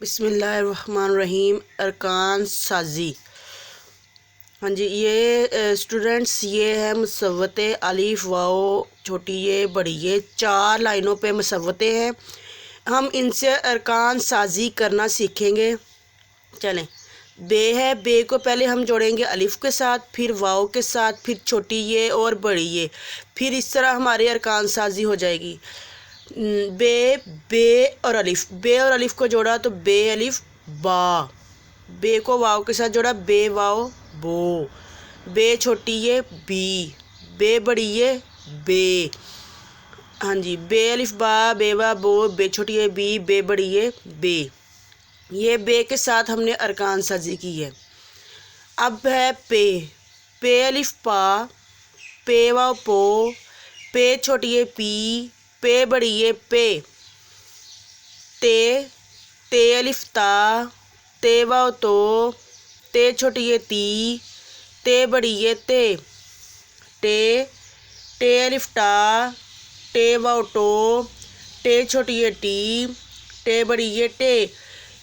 بسم اللہ الرحمن الرحیم۔ ارکان سازی۔ ہاں جی، یہ اسٹوڈنٹس یہ ہے مصوتے الف واو چھوٹی یہ بڑی یہ 4 لائنوں پہ مصوتے ہیں۔ ہم ان سے ارکان سازی کرنا سیکھیں گے۔ چلیں، بے ہے، بے کو پہلے ہم جوڑیں گے الف کے ساتھ، پھر واو کے ساتھ، پھر چھوٹی یہ اور بڑی یہ، پھر اس طرح ہماری ارکان سازی ہو جائے گی۔ بے اور الف کو جوڑا تو بے الف با، بے کو واو کے ساتھ جوڑا بے واو بو، بے چھوٹی یہ بی، بے بڑی یہ بے۔ ہاں جی، بے الف با، بے وا بو، بے چھوٹی یہ بی، بے بڑی یہ بے۔ یہ بے کے ساتھ ہم نے ارکان سازی کی ہے۔ اب ہے پے الف پا، پے واو پو، پے چھوٹی یہ پی، پے بڑی یہ پے۔ تے الف تا، تے واو تو، تے چھوٹی یہ تی، تے بڑی یہ تے۔ ٹے الف ٹا، ٹے واو ٹو، ٹے چھوٹی یہ ٹی، ٹے بڑی یہ ٹے۔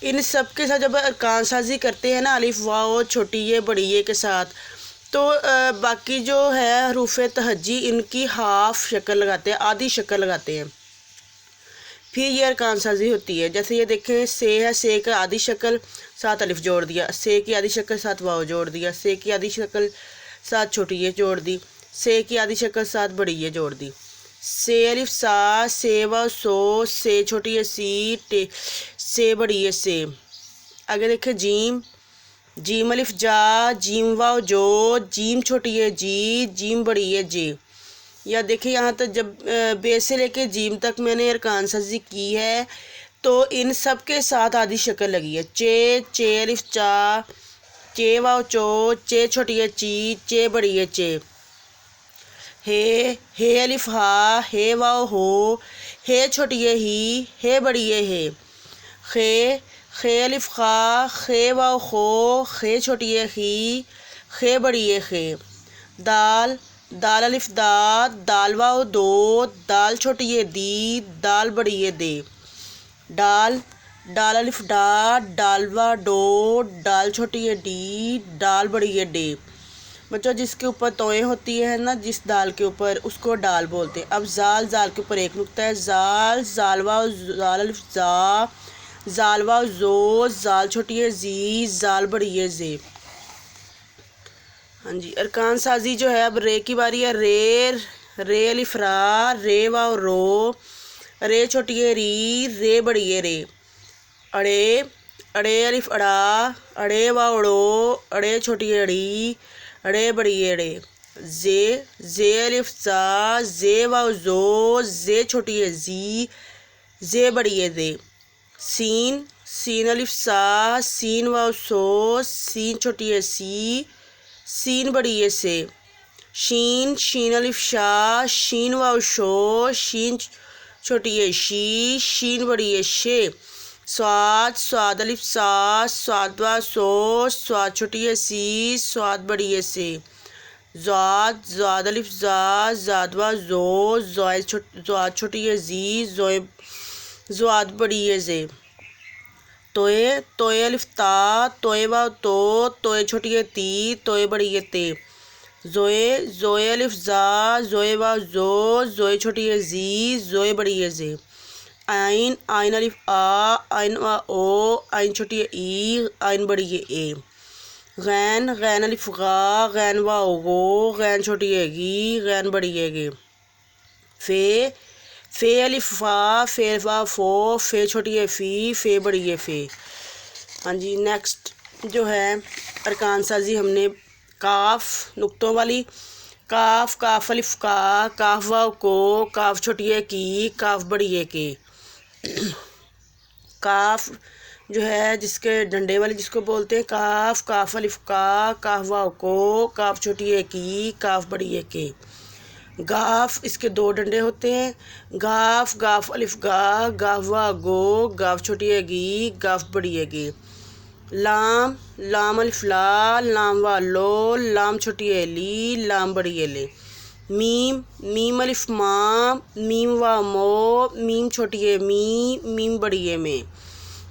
ان سب کے ساتھ جب ارکان سازی کرتے ہیں نا الف واو چھوٹی یہ بڑی یہ کے ساتھ، تو باقی جو ہے حروف تہجی ان کی ہاف شکل لگاتے ہیں، آدھی شکل لگاتے ہیں، پھر یہ ارکان سازی ہوتی ہے۔ جیسے یہ دیکھیں، سے ہے، سے کا آدھی شکل ساتھ الف جوڑ دیا، سے کی آدھی شکل ساتھ واو جوڑ دیا، سے کی آدھی شکل ساتھ چھوٹی یہ جوڑ دی، سے کی آدھی شکل ساتھ بڑی یہ جوڑ دی۔ سے الف سا، سے واو سو، سے چھوٹی یہ سی، سے بڑی یہ سے۔ آگے دیکھیں جیم الف جا، جیم واو جو، جیم چھوٹی یہ جی، جیم بڑی یہ جے۔ یا دیکھیں یہاں تک جب بے سے لے کے جیم تک میں نے ارکان سازی کی ہے تو ان سب کے ساتھ آدھی شکل لگی ہے۔ چے الف چا، چے واو چو، چے چھوٹی یہ چی، چے بڑی یہ چے۔ ہے الف ہا، ہے واو ہو، ہے چھوٹی یہ ہی، ہے بڑی یہ ہے۔ خے الف خا، خے واو خو، خے چھوٹی یہ خی، خے بڑی یہ خے۔ دال الف دا، دال واو دو، دال چھوٹی یہ دی، دال بڑی یہ دے۔ ڈال الف ڈا، ڈال وا ڈو، ڈال چھوٹی یہ ڈی، ڈال بڑی یہ ڈے۔ بچوں جس کے اوپر توئیں ہوتی ہے نا، جس دال کے اوپر، اس کو ڈال بولتے ہیں۔ اب زال کے اوپر ایک نقطہ ہے، زال واو زال الف زا، زال واو زو، زال چھوٹی یہ زی، زال بڑی یہ زے۔ ہاں جی، ارکان سازی جو ہے اب رے کی باری ہے۔ رے الف را، رے واو رو، رے چھوٹی یہ ری، رے بڑی یہ رے۔ اڑے الف اڑا، اڑے واو اڑو، اڑے چھوٹی یہ اڑی، اڑے بڑی یہ اڑے۔ زے الف زا، زے واو زو، زے چھوٹی یہ زی، زے بڑی یہ زے۔ سین الف سا، سین واو سو، سین چھوٹی یہ سی، سین بڑی یہ سے۔ شین الف شا، شین واو شو، شین چھوٹی یہ شی، شین بڑی یہ شے۔ سواد الف سا، سواد واو سو، سواد چھوٹی یہ سی، سواد بڑی یہ سے۔ زواد الف زا، زاد واو زو، زواد چھوٹی یہ زی، زواد بڑی یہ زے۔ توئے الف تا، توئے واو تو، توئے چھوٹی یہ تی، توئے بڑی یہ تے۔ زوئے الف زا، زوئے واو زو، زوئے چھوٹی یہ زی، زوئے بڑی یہ زے۔ آئین الف آ، آئین واو او، آئین چھوٹی یہ ای، آئین بڑی یہ اے۔ غین الف غا، غین واو گو، غین چھوٹی یہ گی، غین بڑی یہ گے۔ فے الف فا، فے واو فو، فے چھوٹی یہ فی، فے بڑی یہ فے۔ ہاں جی، نیکسٹ جو ہے ارکان سازی ہم نے کاف نقطوں والی، کاف الف کا، کاف واو کو، کاف چھوٹی یہ کی، کاف بڑی یہ کے۔ کاف جو ہے جس کے ڈنڈے والی جس کو بولتے ہیں، کاف الف کا، کاف واو کو، کاف چھوٹی یہ کی، کاف بڑی یہ کے۔ گاف اس کے 2 ڈنڈے ہوتے ہیں، گاف الف گا، گاف واو گو، گاف چھوٹی یہ گی، گاف بڑی یہ گی۔ لام الف لا، لام واو لو، لام چھوٹی یہ لی، لام بڑی یہ لے۔ میم الف ماں، میم واو مو، میم چھوٹی یہ می، میم بڑی یہ میں۔